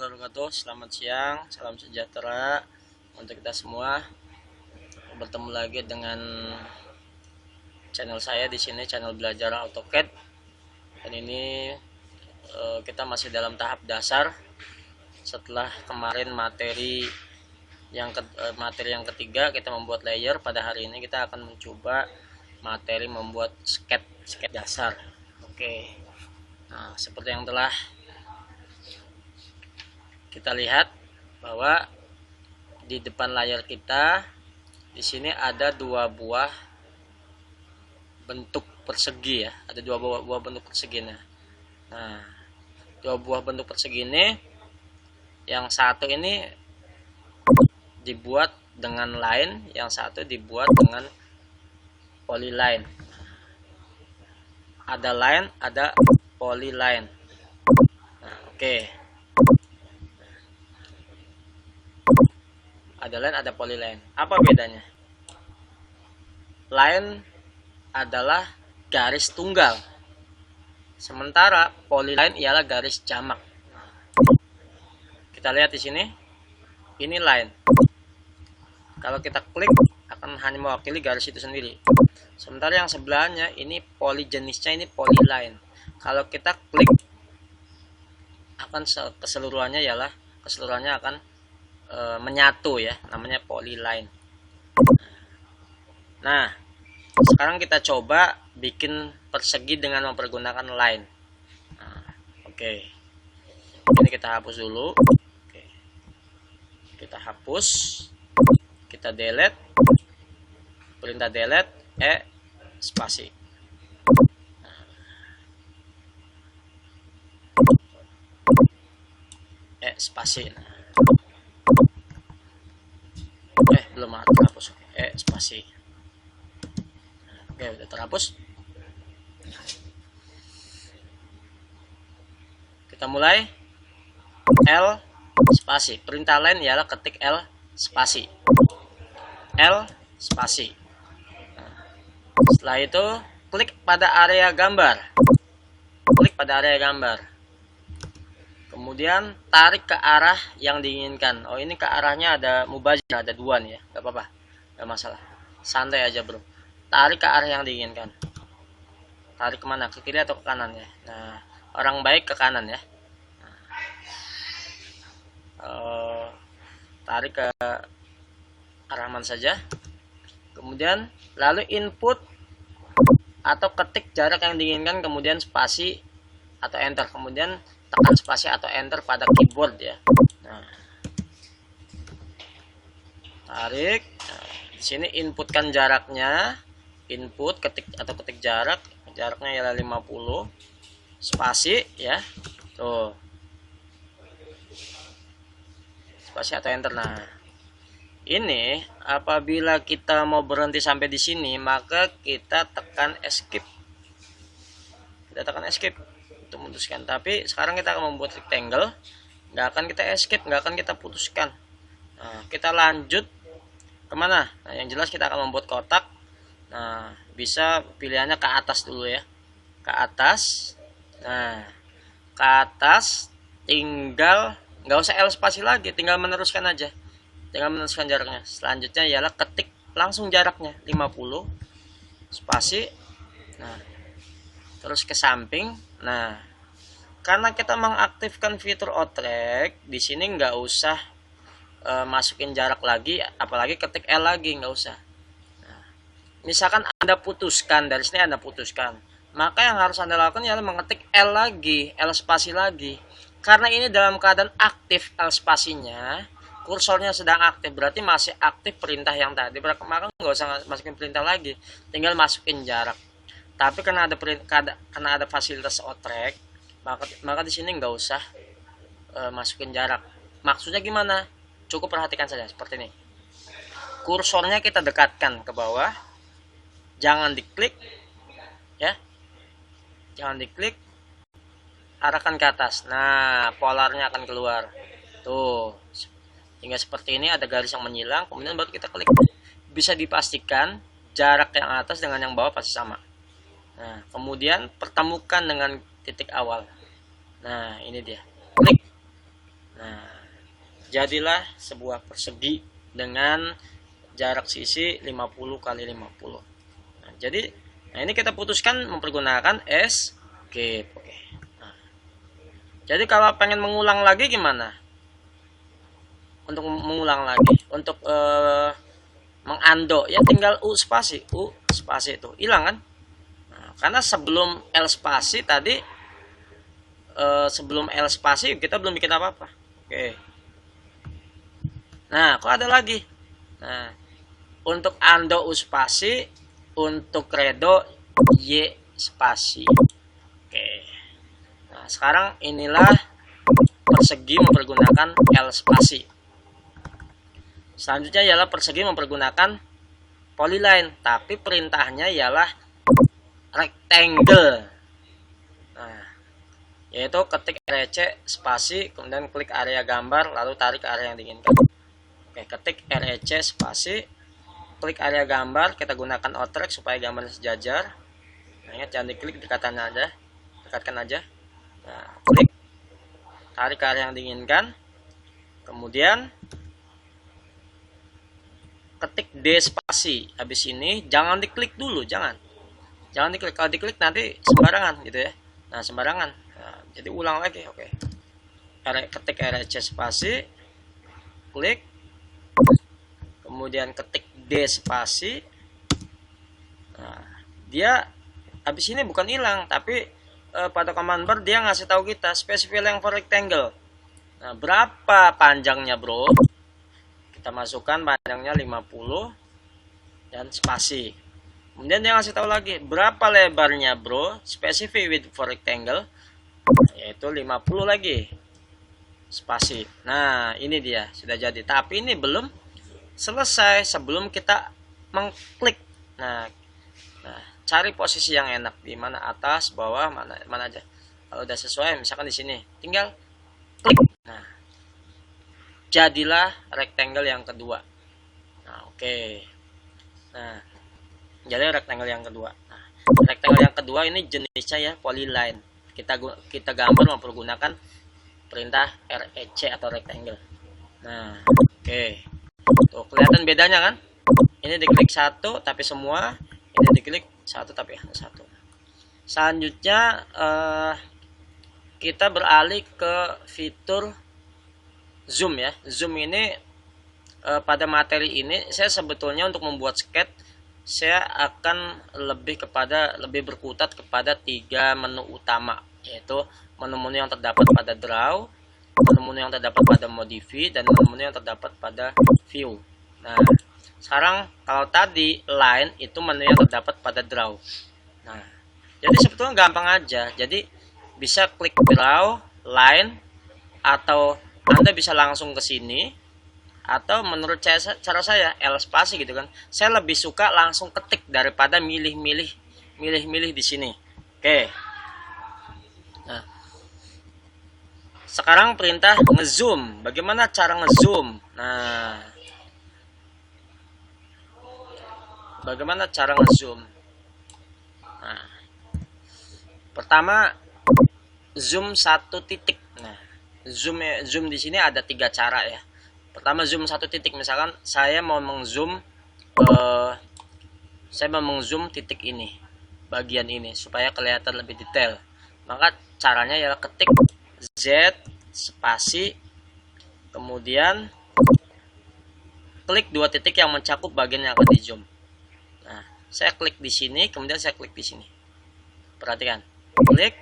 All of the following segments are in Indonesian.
warahmatullahi wabarakatuh. Selamat siang, salam sejahtera untuk kita semua. Bertemu lagi dengan channel saya di sini, channel belajar AutoCAD. Dan ini kita masih dalam tahap dasar. Setelah kemarin materi yang ketiga kita membuat layer, pada hari ini kita akan mencoba materi membuat sketch dasar. Oke. Nah, seperti yang telah kita lihat bahwa di depan layar kita di sini ada dua buah bentuk persegi ya, ada dua buah bentuk persegi. Nah, dua buah bentuk persegi ini, yang satu ini dibuat dengan line, yang satu dibuat dengan polyline. Ada line, ada polyline. Nah, oke. Ada line, ada polyline. Apa bedanya? Line adalah garis tunggal, sementara polyline ialah garis jamak. Kita lihat di sini, ini line. Kalau kita klik akan hanya mewakili garis itu sendiri. Sementara yang sebelahnya ini poly, jenisnya ini polyline. Kalau kita klik akan keseluruhannya akan menyatu ya, namanya polyline. Nah, sekarang kita coba bikin persegi dengan mempergunakan line. Nah, oke. Ini kita hapus dulu. Oke. Kita hapus, kita delete, perintah delete, spasi. Spasi. Belum terhapus. Spasi. Oke, udah terhapus. Kita mulai. L spasi. Perintah lain ialah ketik L spasi. L spasi. Setelah itu klik pada area gambar. Klik pada area gambar. Kemudian tarik ke arah yang diinginkan. Oh, ini ke arahnya ada mubazir, ada dua nih ya. Gak apa-apa, gak masalah. Santai aja bro. Tarik ke arah yang diinginkan. Tarik kemana? Ke kiri atau ke kanan ya. Nah, orang baik ke kanan ya. Tarik ke arah mana saja. Kemudian lalu input atau ketik jarak yang diinginkan, kemudian spasi atau enter, kemudian tekan spasi atau enter pada keyboard ya. Nah, tarik. Nah, di sini inputkan jaraknya. Input ketik jarak. Jaraknya ialah 50. Spasi ya. Tuh. Spasi atau enter. Nah, ini apabila kita mau berhenti sampai di sini, maka kita tekan escape. Kita tekan escape untuk memutuskan. Tapi sekarang kita akan membuat rectangle, nggak akan kita escape, nggak akan kita putuskan. Nah, kita lanjut kemana? Nah, yang jelas kita akan membuat kotak. Nah, bisa pilihannya ke atas dulu ya, ke atas. Nah, ke atas tinggal nggak usah L spasi lagi, tinggal meneruskan aja, tinggal meneruskan jaraknya. Selanjutnya ialah ketik langsung jaraknya 50 spasi. Nah, terus ke samping. Nah, karena kita mengaktifkan fitur OutTrack, di sini nggak usah masukin jarak lagi, apalagi ketik L lagi, nggak usah. Nah, misalkan Anda putuskan dari sini, Anda putuskan, maka yang harus Anda lakukan ialah mengetik L lagi, L spasi lagi. Karena ini dalam keadaan aktif L spasinya, kursornya sedang aktif, berarti masih aktif perintah yang tadi. Maka nggak usah masukin perintah lagi, tinggal masukin jarak. Tapi karena ada fasilitas OutTrack, maka di sini nggak usah masukin jarak. Maksudnya gimana? Cukup perhatikan saja seperti ini. Kursornya kita dekatkan ke bawah, jangan diklik, ya, jangan diklik, arahkan ke atas. Nah, polarnya akan keluar. Tuh, hingga seperti ini ada garis yang menyilang. Kemudian baru kita klik. Bisa dipastikan jarak yang atas dengan yang bawah pasti sama. Nah, kemudian pertemukan dengan titik awal. Nah, ini dia. Klik. Nah, jadilah sebuah persegi dengan jarak sisi 50 kali 50. Nah, jadi ini kita putuskan mempergunakan escape. Oke. Nah, jadi kalau pengen mengulang lagi gimana? Untuk mengulang lagi, untuk mengando ya tinggal u spasi itu hilang kan. Nah, karena sebelum L spasi tadi sebelum L spasi kita belum bikin apa-apa. Oke. Nah, kok ada lagi. Nah, untuk ando u spasi, untuk redo y spasi. Oke. Nah, sekarang inilah persegi mempergunakan L spasi. Selanjutnya ialah persegi mempergunakan polyline, tapi perintahnya ialah rectangle. Nah, yaitu ketik REC spasi, kemudian klik area gambar, lalu tarik ke area yang diinginkan. Oke, ketik REC spasi, klik area gambar, kita gunakan outrack supaya gambarnya sejajar. Nah, ingat jangan diklik, dekatkan aja. Nah, klik, tarik ke area yang diinginkan. Kemudian ketik D spasi. Habis ini jangan diklik dulu, jangan diklik. Kalau diklik nanti sembarangan gitu ya. Nah, sembarangan. Nah, jadi ulang lagi. Oke. Ketik REC spasi, klik, kemudian ketik D spasi. Nah, dia habis ini bukan hilang, tapi pada command bar dia ngasih tahu kita specify length for rectangle. Nah, berapa panjangnya, bro? Kita masukkan panjangnya 50 dan spasi. Kemudian dia ngasih tahu lagi berapa lebarnya, bro? Specify width for rectangle, yaitu 50 lagi spasi. Nah, ini dia sudah jadi. Tapi ini belum selesai sebelum kita mengklik. Nah, cari posisi yang enak di mana, atas, bawah, mana aja. Kalau udah sesuai, misalkan di sini, tinggal klik. Nah, jadilah rectangle yang kedua. Nah, oke. Nah, jadi rectangle yang kedua. Nah, rectangle yang kedua ini jenisnya ya polyline. Kita gambar mempergunakan perintah REC atau rectangle. Nah, oke. Tuh, kelihatan bedanya kan? Ini diklik satu tapi semua, ini diklik satu tapi satu. Selanjutnya kita beralih ke fitur zoom ya. Zoom ini pada materi ini saya sebetulnya untuk membuat sketch saya akan lebih berkutat kepada 3 menu utama, yaitu menu-menu yang terdapat pada draw, menu-menu yang terdapat pada modify, dan menu-menu yang terdapat pada view. Nah, sekarang kalau tadi line itu menu yang terdapat pada draw. Nah, jadi sebetulnya gampang aja. Jadi bisa klik draw, line, atau Anda bisa langsung ke sini, atau menurut cara saya L spasi gitu kan. Saya lebih suka langsung ketik daripada milih-milih di sini. Oke. Nah, sekarang perintah ngezoom. Bagaimana cara ngezoom? Nah, bagaimana cara ngezoom? Nah, pertama zoom 1 titik. Nah, zoom di sini ada 3 cara ya. Pertama zoom 1 titik, misalkan saya mau mengzoom titik ini, bagian ini supaya kelihatan lebih detail. Maka caranya ialah ketik Z spasi, kemudian klik 2 titik yang mencakup bagian yang akan di zoom. Nah, saya klik di sini, kemudian saya klik di sini. Perhatikan, klik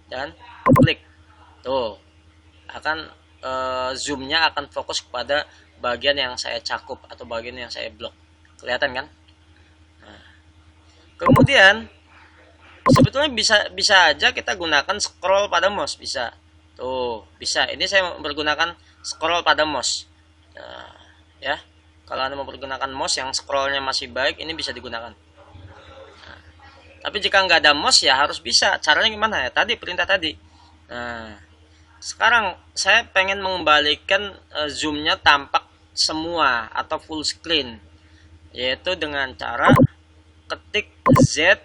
dan klik. Tuh, akan zoomnya akan fokus kepada bagian yang saya cakup atau bagian yang saya blok. Kelihatan kan? Nah, kemudian sebetulnya bisa aja kita gunakan scroll pada mouse, bisa. Tuh, bisa. Ini saya menggunakan scroll pada mouse. Nah, ya. Kalau Anda mempergunakan mouse yang scrollnya masih baik, ini bisa digunakan. Nah, tapi jika nggak ada mouse ya harus bisa. Caranya gimana ya? Tadi perintah tadi. Nah, sekarang saya pengen mengembalikan zoomnya tampak semua atau full screen, yaitu dengan cara ketik Z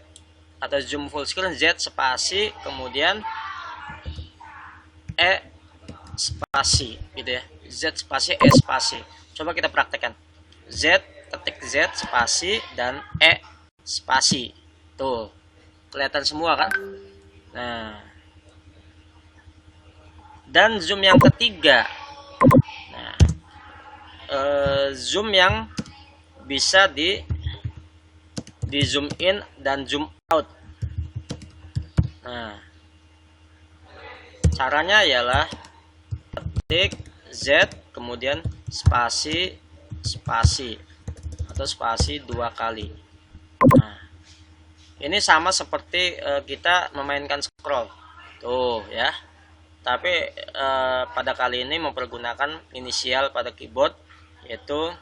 atau zoom full screen, Z spasi, kemudian E spasi gitu ya. Z spasi E spasi. Coba kita praktekkan. Z, ketik Z spasi dan E spasi. Tuh, kelihatan semua kan? Nah, dan zoom yang ketiga. Nah, zoom yang bisa di zoom in dan zoom out. Nah, caranya ialah ketik Z kemudian spasi spasi atau spasi 2 kali. Nah, ini sama seperti kita memainkan scroll tuh ya, tapi pada kali ini mempergunakan inisial pada keyboard, yaitu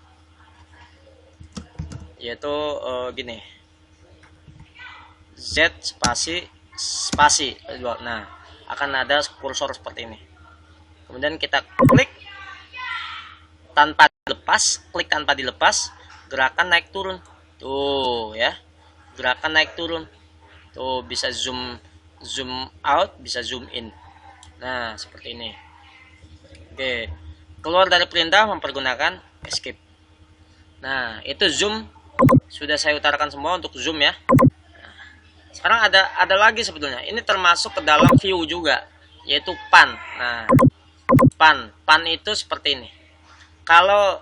gini, Z spasi spasi. Nah, akan ada kursor seperti ini. Kemudian kita klik tanpa dilepas, klik tanpa dilepas, gerakan naik turun. Tuh ya. Gerakan naik turun. Tuh bisa zoom out, bisa zoom in. Nah, seperti ini. Oke. Keluar dari perintah mempergunakan escape. Nah, itu zoom sudah saya utarakan semua untuk zoom ya. Sekarang ada lagi sebetulnya. Ini termasuk ke dalam view juga, yaitu pan. Nah, pan itu seperti ini. Kalau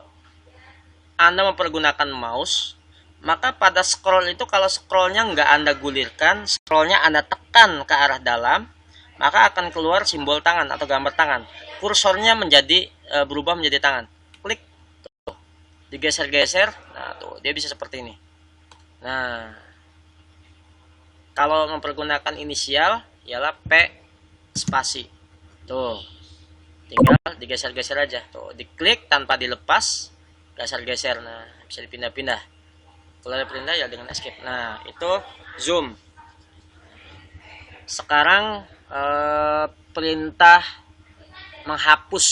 Anda mempergunakan mouse, maka pada scroll itu kalau scrollnya nggak Anda gulirkan, scrollnya Anda tekan ke arah dalam, maka akan keluar simbol tangan atau gambar tangan. Kursornya menjadi berubah menjadi tangan. Klik, tuh, digeser-geser, nah tuh dia bisa seperti ini. Nah, kalau mempergunakan inisial ialah P spasi. Tuh, tinggal digeser-geser aja. Tuh, diklik tanpa dilepas, geser-geser. Nah, bisa dipindah-pindah. Kalau ada perintah ya dengan escape. Nah, itu zoom. Sekarang perintah menghapus.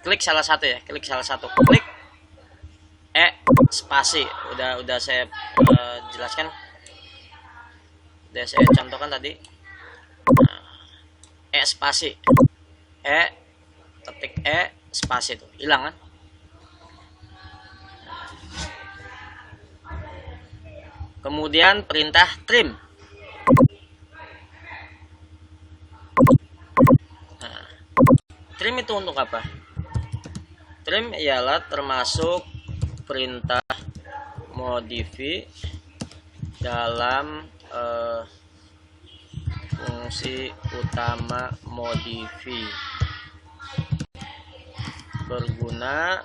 Klik salah satu ya, klik salah satu. Klik E spasi. Udah saya jelaskan. Udah saya contohkan tadi. Nah, E spasi. E, ketik E spasi itu hilang kan? Kemudian perintah trim. Nah, trim itu untuk apa? Trim ialah termasuk perintah modify dalam fungsi utama modify, berguna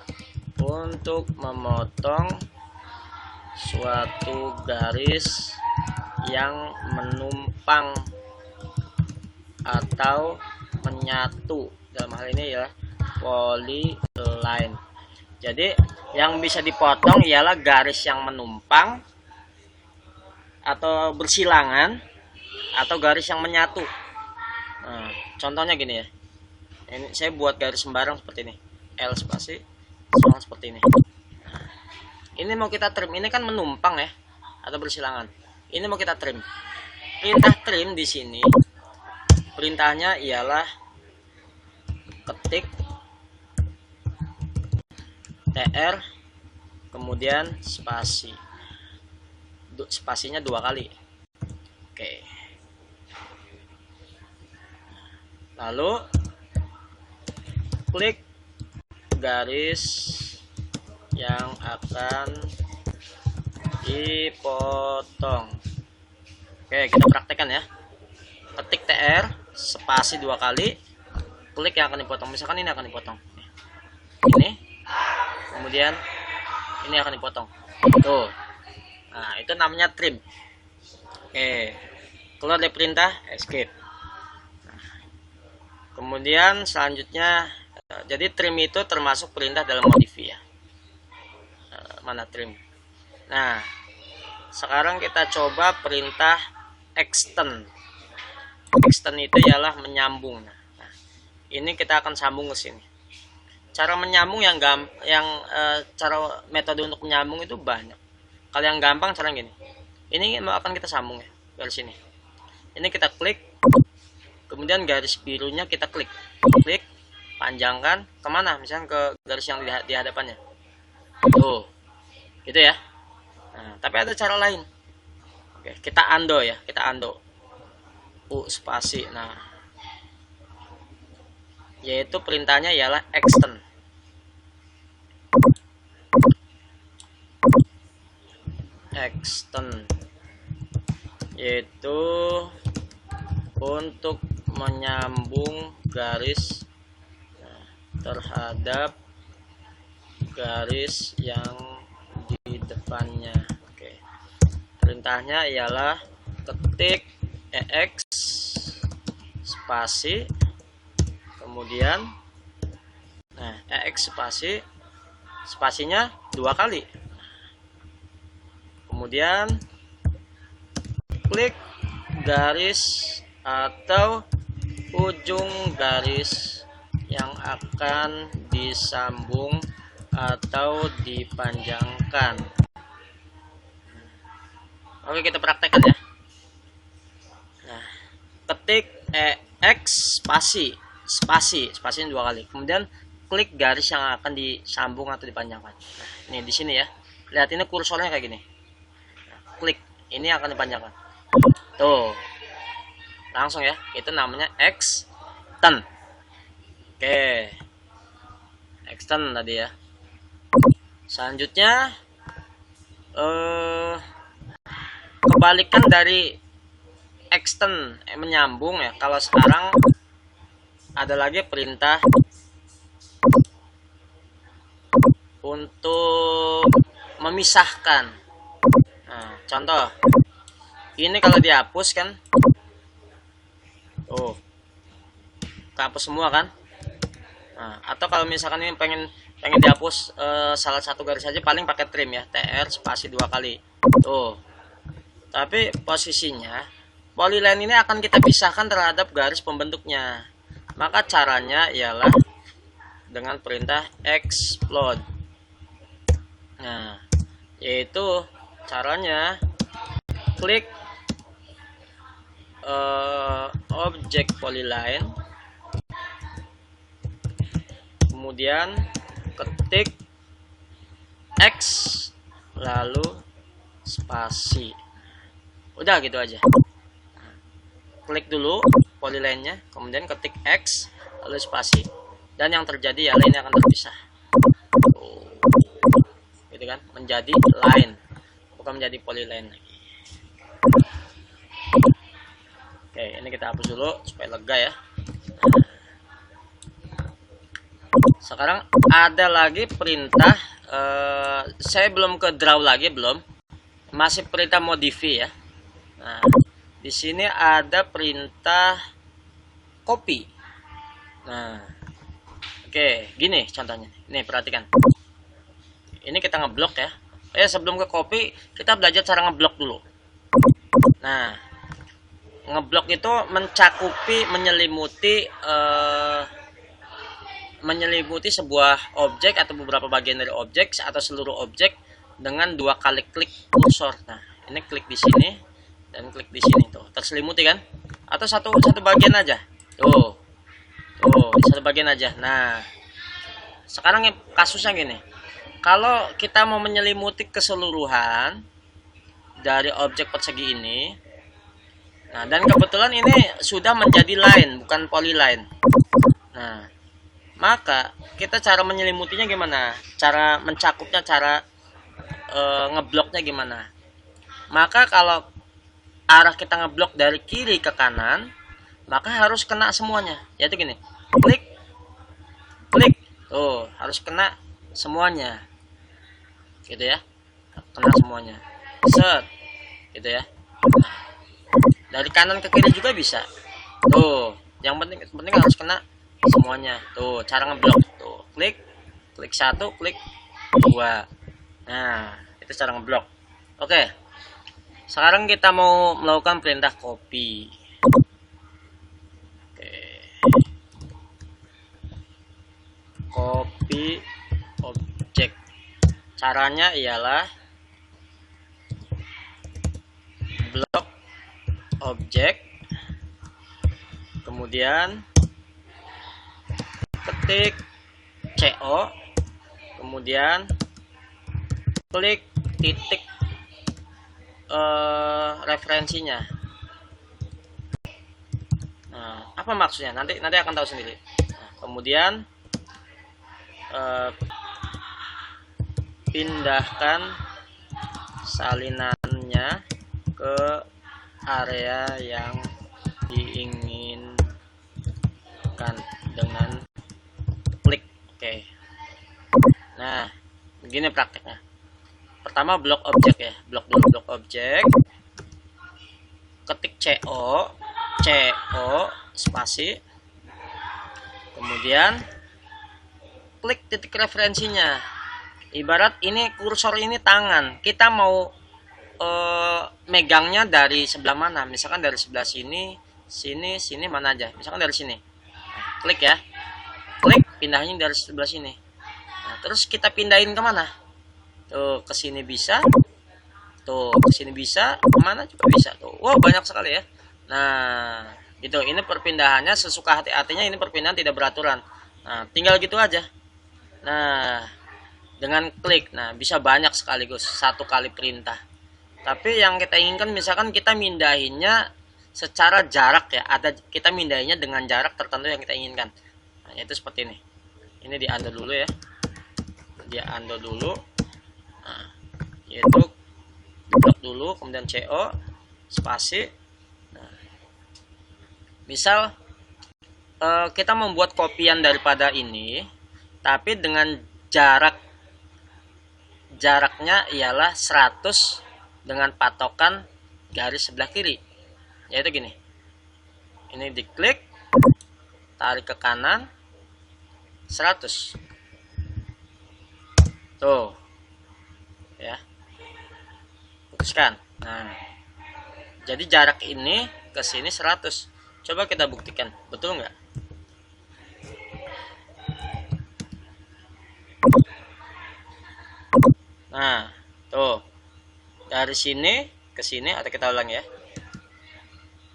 untuk memotong suatu garis yang menumpang atau menyatu. Dalam hal ini ya polyline. Jadi yang bisa dipotong ialah garis yang menumpang atau bersilangan atau garis yang menyatu. Nah, contohnya gini ya. Ini saya buat garis sembarang seperti ini. L spasi sama seperti ini. Nah, ini mau kita trim. Ini kan menumpang ya atau bersilangan. Ini mau kita trim. Perintah trim di sini perintahnya ialah ketik TR kemudian spasi. Spasinya 2 kali. Oke. Lalu klik garis yang akan dipotong. Oke, kita praktekkan ya. Ketik TR spasi 2 kali, klik yang akan dipotong. Misalkan ini akan dipotong. Ini. Kemudian ini akan dipotong. Tuh. Nah, itu namanya trim. Oke. Keluar dari perintah escape. Nah, kemudian selanjutnya, jadi trim itu termasuk perintah dalam modify ya. Mana trim? Nah, sekarang kita coba perintah extend. Extend itu ialah menyambung. Nah, ini kita akan sambung ke sini. Cara menyambung cara metode untuk menyambung itu banyak. Kalau yang gampang cara gini. Ini akan kita sambung ya dari sini. Ini kita klik, kemudian garis birunya kita klik, panjangkan kemana, misalnya ke garis yang di hadapannya tuh, gitu ya. Nah, tapi ada cara lain. Oke, kita undo ya, kita undo spasi. Nah, yaitu perintahnya ialah extend. Extend yaitu untuk menyambung garis terhadap garis yang di depannya. Oke. Perintahnya ialah ketik EX spasi, kemudian EX spasi, spasinya 2 kali. Kemudian klik garis atau ujung garis yang akan disambung atau dipanjangkan. Oke, kita praktekkan ya. Nah, ketik EX spasi, spasinya 2 kali. Kemudian klik garis yang akan disambung atau dipanjangkan. Nah, ini di sini ya. Lihat ini kursornya kayak gini. Klik ini akan dipanjangkan tuh langsung ya, itu namanya extend. Oke, extend tadi ya. Selanjutnya kebalikan dari extend menyambung ya. Kalau sekarang ada lagi perintah untuk memisahkan. Nah, contoh ini kalau dihapus kan, kehapus semua kan. Nah, atau kalau misalkan ini pengen dihapus salah satu garis saja, paling pakai trim ya, TR spasi 2 kali tuh. Tapi posisinya polyline ini akan kita pisahkan terhadap garis pembentuknya. Maka caranya ialah dengan perintah explode. Nah, yaitu caranya klik objek polyline, kemudian ketik X lalu spasi. Udah gitu aja. Klik dulu polyline-nya, kemudian ketik X lalu spasi. Dan yang terjadi ya ini akan terpisah. Gitu kan? Menjadi line, bukan menjadi polyline lagi. Oke, ini kita hapus dulu supaya lega ya. Sekarang ada lagi perintah, saya belum ke draw lagi, belum. Masih perintah modify ya. Nah, di sini ada perintah copy. Nah, oke, gini contohnya. Nih, perhatikan. Ini kita ngeblok ya. Sebelum ke copy, kita belajar cara ngeblok dulu. Nah, ngeblok itu mencakupi, menyelimuti sebuah objek atau beberapa bagian dari objek atau seluruh objek dengan 2 kali klik kursor. Nah, ini klik di sini dan klik di sini tuh, terselimuti kan? Atau satu bagian aja. Tuh, satu bagian aja. Nah, sekarang kasusnya gini. Kalau kita mau menyelimuti keseluruhan dari objek persegi ini, nah, dan kebetulan ini sudah menjadi line, bukan polyline. Nah, maka kita cara menyelimutinya gimana? Cara mencakupnya, cara ngebloknya gimana? Maka kalau arah kita ngeblok dari kiri ke kanan, maka harus kena semuanya. Yaitu gini, klik, harus kena semuanya. Gitu ya, kena semuanya. Set, gitu ya. Dari kanan ke kiri juga bisa. Tuh, yang penting harus kena semuanya. Tuh, cara ngeblok. Tuh, klik 1, klik 2. Nah, itu cara ngeblok. Oke. Sekarang kita mau melakukan perintah copy. Oke. Copy objek. Caranya ialah blok objek, kemudian ketik CO, kemudian klik titik referensinya. Nah, apa maksudnya? Nanti akan tahu sendiri. Nah, kemudian pindahkan salinannya ke area yang diinginkan dengan klik oke. Nah, begini prakteknya. Pertama blok objek ya, blok objek, ketik CO spasi, kemudian klik titik referensinya. Ibarat ini kursor ini tangan, kita mau megangnya dari sebelah mana? Misalkan dari sebelah sini, sini mana aja. Misalkan dari sini. Nah, klik ya. Klik pindahin dari sebelah sini. Nah, terus kita pindahin kemana? Tuh, ke sini bisa. Tuh, ke sini bisa, kemana juga bisa. Tuh, wow, banyak sekali ya. Nah, gitu. Ini perpindahannya sesuka hati-hatinya, ini perpindahan tidak beraturan. Nah, tinggal gitu aja. Nah, dengan klik, nah bisa banyak sekaligus satu kali perintah. Tapi yang kita inginkan misalkan kita mindahinnya secara jarak ya, kita mindahinnya dengan jarak tertentu yang kita inginkan. Nah, yaitu seperti ini. Ini di undo dulu ya. Dia undo dulu. Nah, yaitu blok dulu, kemudian CO spasi. Nah, misal kita membuat kopian daripada ini, tapi dengan jaraknya ialah 100 dengan patokan garis sebelah kiri, yaitu gini. Ini diklik, tarik ke kanan 100. Tuh ya, putuskan. Nah, jadi jarak ini ke sini 100. Coba kita buktikan, betul nggak? Nah, tuh. Dari sini ke sini, atau kita ulang ya.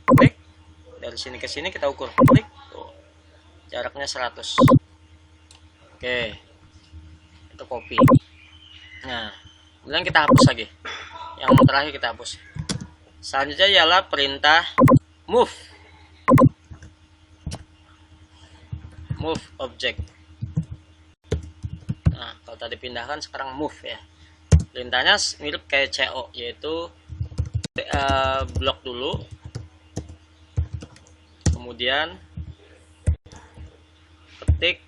Klik. Dari sini ke sini kita ukur. Klik. Tuh. Jaraknya 100. Oke. Itu copy. Nah, kemudian kita hapus lagi. Yang terakhir kita hapus. Selanjutnya ialah perintah move. Move object. Nah, kalau tadi pindahkan, sekarang move ya. Perintahnya mirip kayak CO, yaitu blok dulu, kemudian ketik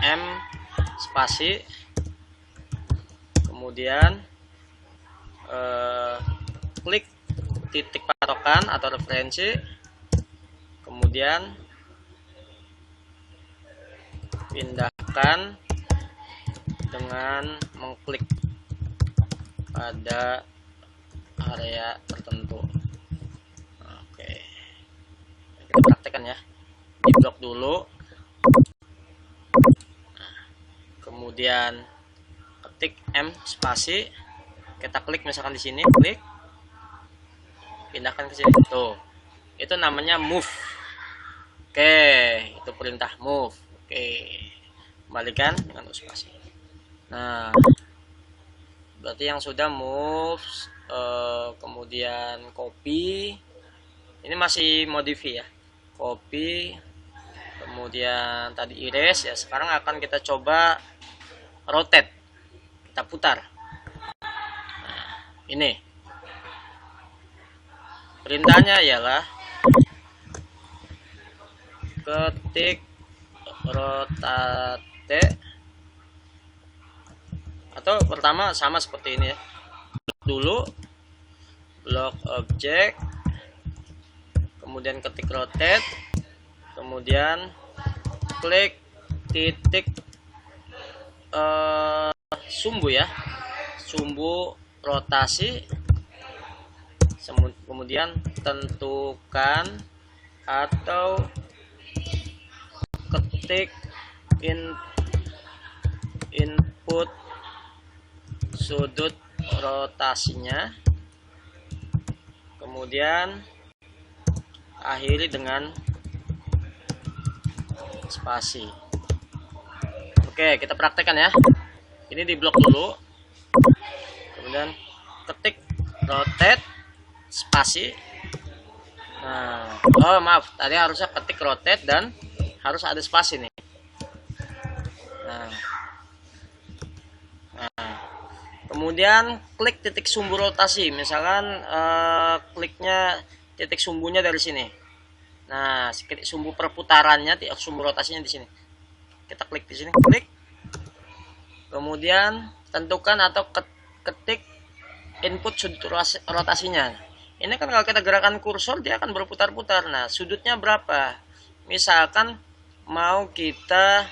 M spasi, kemudian klik titik patokan atau referensi, kemudian pindahkan dengan mengklik pada area tertentu. Oke, kita praktekkan ya. Di blok dulu, kemudian ketik M spasi, kita klik misalkan di sini, klik, pindahkan ke sini. Tuh, itu namanya move. Oke, itu perintah move. Oke, kembalikan dengan spasi. Nah, berarti yang sudah move, kemudian copy, ini masih modify ya, copy, kemudian tadi erase ya. Sekarang akan kita coba rotate, kita putar. Nah, ini perintahnya ialah ketik rotate, atau pertama sama seperti ini ya, dulu blok objek, kemudian ketik rotate, kemudian klik titik sumbu ya, sumbu rotasi, kemudian tentukan atau ketik input sudut rotasinya, kemudian akhiri dengan spasi. Oke, kita praktekkan ya. Ini di blok dulu. Kemudian ketik rotate spasi. Nah, oh maaf, tadi harusnya ketik rotate dan harus ada spasi nih. Nah, kemudian klik titik sumbu rotasi. Misalkan kliknya titik sumbunya dari sini. Nah, titik sumbu perputarannya, titik sumbu rotasinya di sini. Kita klik di sini, klik. Kemudian tentukan atau ketik input sudut rotasinya. Ini kan kalau kita gerakan kursor dia akan berputar-putar. Nah, sudutnya berapa? Misalkan mau kita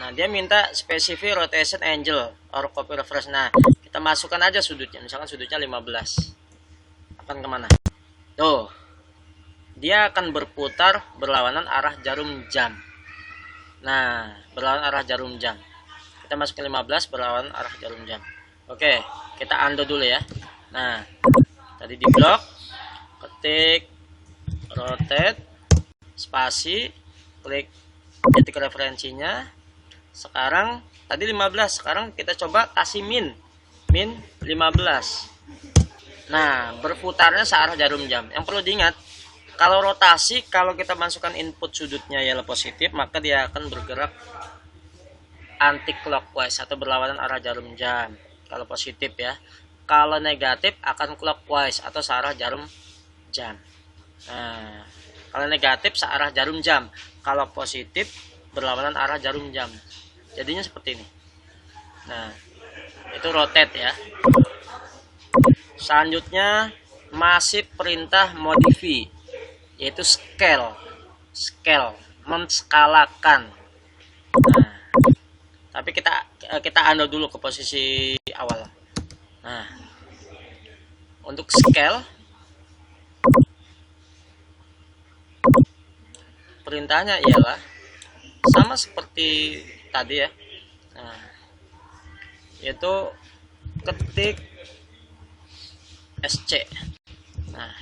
nah dia minta specific rotation angle or copy reference. Nah, kita masukkan aja sudutnya. Misalkan sudutnya 15. Akan kemana? Tuh. Dia akan berputar berlawanan arah jarum jam. Nah, berlawanan arah jarum jam. Kita masukin 15 berlawanan arah jarum jam. Oke, kita undo dulu ya. Nah, tadi di blok, ketik rotate, spasi, klik titik referensinya. Sekarang tadi 15, sekarang kita coba kasih min 15. Nah, berputarnya searah jarum jam. Yang perlu diingat, kalau rotasi, kalau kita masukkan input sudutnya ialah positif, maka dia akan bergerak anti clockwise atau berlawanan arah jarum jam. Kalau positif ya. Kalau negatif akan clockwise atau searah jarum jam. Nah, kalau negatif searah jarum jam. Kalau positif berlawanan arah jarum jam. Jadinya seperti ini. Nah, itu rotate ya. Selanjutnya masih perintah modify, yaitu scale, menskalakan. Nah, tapi kita undo dulu ke posisi awal. Nah, untuk scale perintahnya ialah sama seperti tadi ya. Nah, yaitu ketik SC. Nah,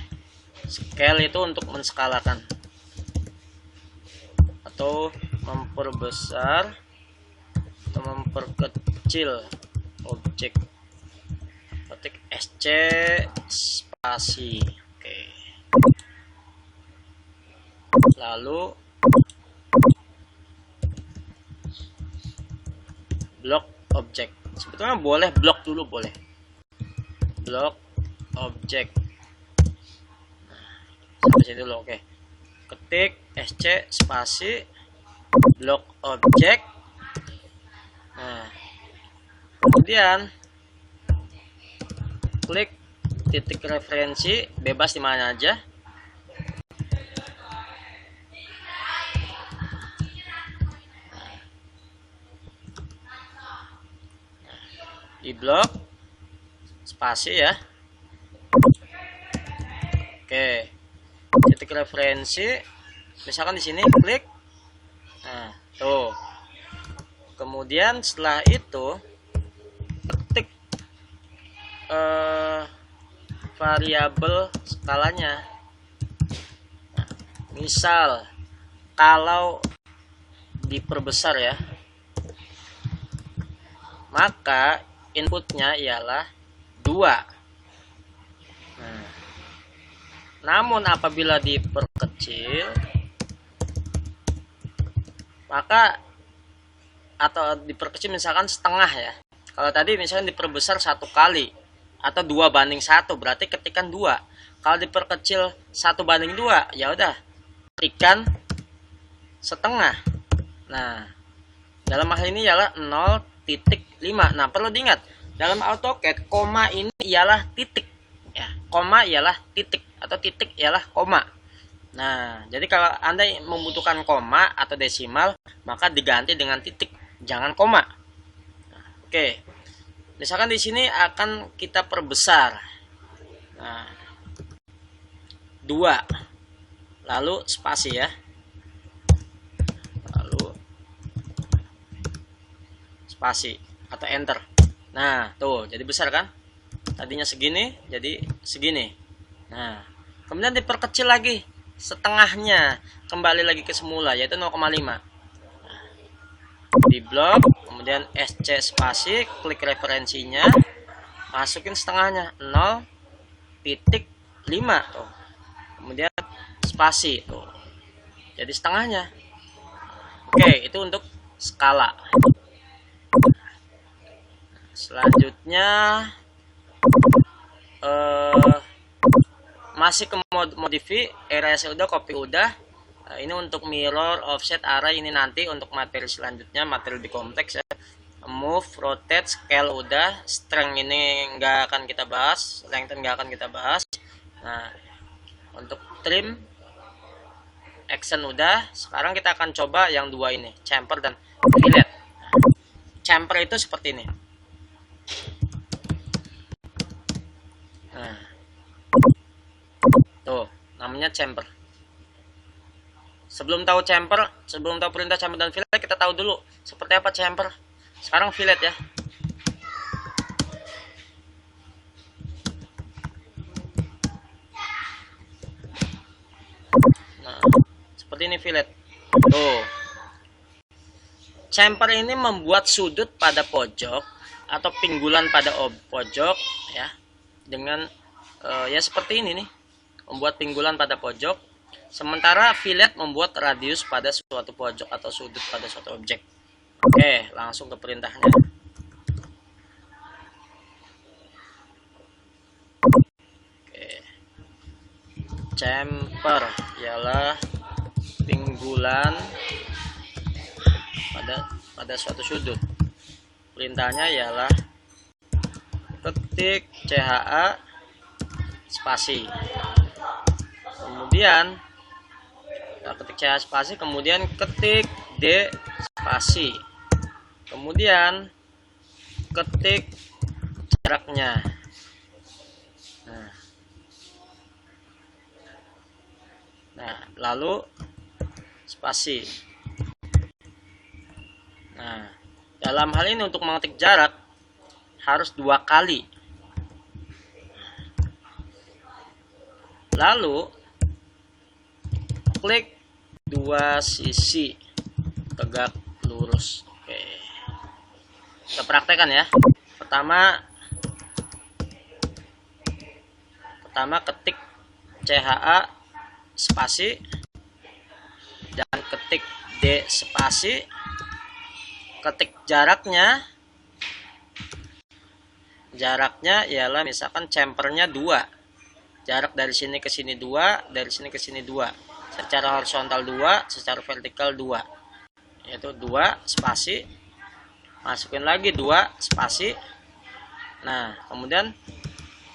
scale itu untuk menskalakan atau memperbesar atau memperkecil objek. Ketik SC spasi. Oke. Lalu blok objek. Sebetulnya boleh blok dulu, boleh. Blok objek. Sampai situ dulu, oke. Ketik SC spasi blok objek. Nah, kemudian klik titik referensi, bebas di mana aja. Di blok spasi ya. Oke, titik referensi, misalkan di sini klik. Nah, tuh. Kemudian setelah itu ketik variabel skalanya. Nah, misal kalau diperbesar ya, maka inputnya ialah 2. Nah, namun apabila diperkecil, maka atau diperkecil misalkan setengah ya. Kalau tadi misalkan diperbesar 1 kali atau 2:1, berarti ketikan 2. Kalau diperkecil 1:2, ya udah ketikan setengah. Nah, dalam hal ini ialah 0,5. Nah, perlu diingat, dalam AutoCAD koma ini ialah titik ya. Koma ialah titik atau titik ialah koma. Nah, jadi kalau Anda membutuhkan koma atau desimal, maka diganti dengan titik, jangan koma. Nah, oke. Misalkan di sini akan kita perbesar. Nah, 2. Lalu spasi ya. Lalu spasi atau enter. Nah, tuh, jadi besar kan? Tadinya segini, jadi segini. Nah, kemudian diperkecil lagi. setengahnya kembali lagi ke semula, yaitu 0,5. Di blok, kemudian SC spasi, klik referensinya, masukin setengahnya 0,5 tuh. Kemudian spasi tuh. Jadi setengahnya. Oke, itu untuk skala. Selanjutnya masih ke modify, erase udah, copy udah. Ini untuk mirror, offset, array ini nanti untuk materi selanjutnya, materi lebih kompleks ya. Move, rotate, scale udah, strength ini nggak akan kita bahas, lengthen nggak akan kita bahas. Nah, untuk trim, action udah. Sekarang kita akan coba yang dua ini, chamfer dan fillet. Chamfer itu seperti ini. Nah, tuh namanya chamfer. Sebelum tahu perintah chamfer dan fillet, kita tahu dulu seperti apa chamfer. Sekarang fillet ya. Nah, seperti ini fillet. Tuh. Chamfer ini membuat sudut pada pojok atau pinggulan pada pojok ya. Dengan ya seperti ini nih. Membuat pinggulan pada pojok. Sementara fillet membuat radius pada suatu pojok atau sudut pada suatu objek. Oke, langsung ke perintahnya. Oke. Chamfer ialah pinggulan pada suatu sudut. Perintahnya ialah ketik CHA spasi. Kemudian ketik CH spasi, kemudian ketik D spasi, kemudian ketik jaraknya. Nah, lalu spasi. Nah, dalam hal ini untuk mengetik jarak harus 2 kali. Lalu klik 2 sisi tegak lurus. Oke, kita praktekkan ya. Pertama ketik CHA spasi dan ketik D spasi, ketik jaraknya ialah misalkan chamfernya 2, jarak dari sini ke sini 2, dari sini ke sini 2, secara horizontal 2, secara vertikal 2, yaitu 2 spasi, masukin lagi 2 spasi. Nah, kemudian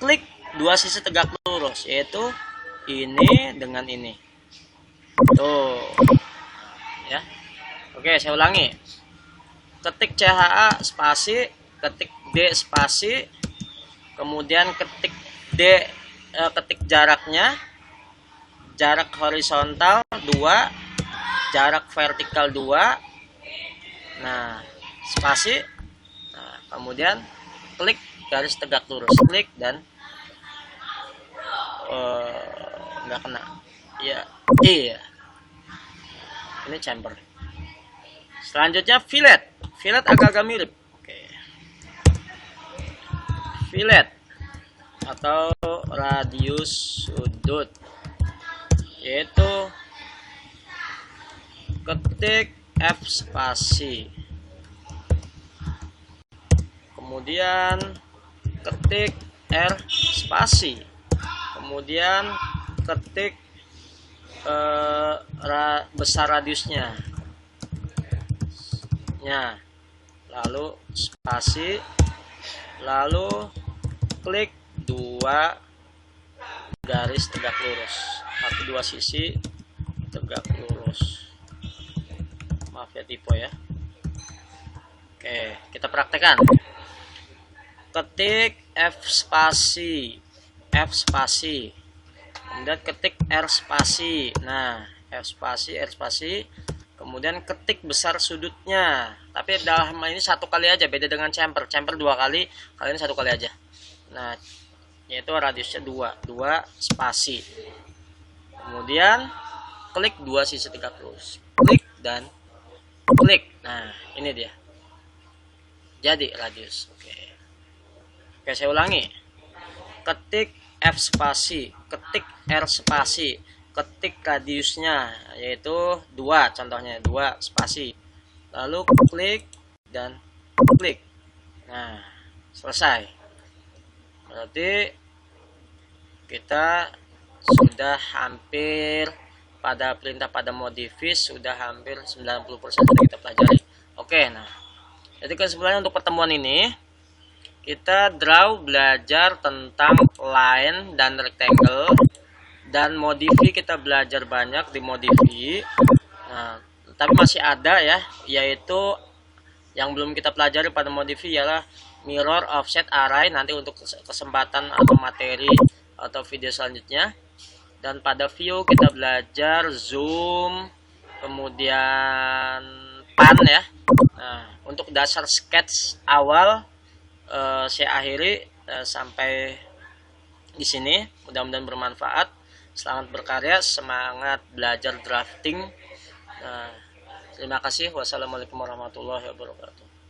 klik 2 sisi tegak lurus, yaitu ini dengan ini. Tuh ya. Oke, saya ulangi. Ketik CHA spasi, ketik D spasi, kemudian ketik ketik jaraknya, jarak horizontal 2, jarak vertikal 2. Nah, spasi. Nah, kemudian klik garis tegak lurus, klik dan nggak kena. Ya, iya. Ini chamfer. Selanjutnya fillet. Fillet agak-agak mirip. Oke. Fillet atau radius sudut, yaitu ketik F spasi, kemudian ketik R spasi, kemudian ketik besar radiusnya, lalu spasi, lalu klik 2 garis tegak lurus atau 2 sisi tegak lurus. Maaf ya typo ya. Oke, kita praktekkan. Ketik F spasi, kemudian ketik R spasi. Nah, F spasi, R spasi, kemudian ketik besar sudutnya. Tapi dalam ini 1 kali aja, beda dengan chamfer. Chamfer 2 kali, kali ini 1 kali aja. Nah, yaitu radiusnya 2 spasi. Kemudian klik dua sisi tegak lurus, klik dan klik. Nah, ini dia. Jadi radius. Oke, saya ulangi. Ketik F spasi, ketik R spasi, ketik radiusnya yaitu 2, contohnya 2 spasi. Lalu klik dan klik. Nah, selesai. Berarti kita sudah hampir pada perintah pada modifis sudah hampir 90% sudah kita pelajari. Oke, nah. Jadi kesimpulannya untuk pertemuan ini kita belajar tentang line dan rectangle, dan modifi kita belajar banyak di modifi. Nah, tapi masih ada ya, yaitu yang belum kita pelajari pada modifi ialah mirror, offset, array, nanti untuk kesempatan atau materi atau video selanjutnya. Dan pada view kita belajar zoom, kemudian pan ya. Nah, untuk dasar sketch awal saya akhiri sampai di sini. Mudah-mudahan bermanfaat. Selamat berkarya, semangat belajar drafting. Terima kasih. Wassalamualaikum warahmatullahi wabarakatuh.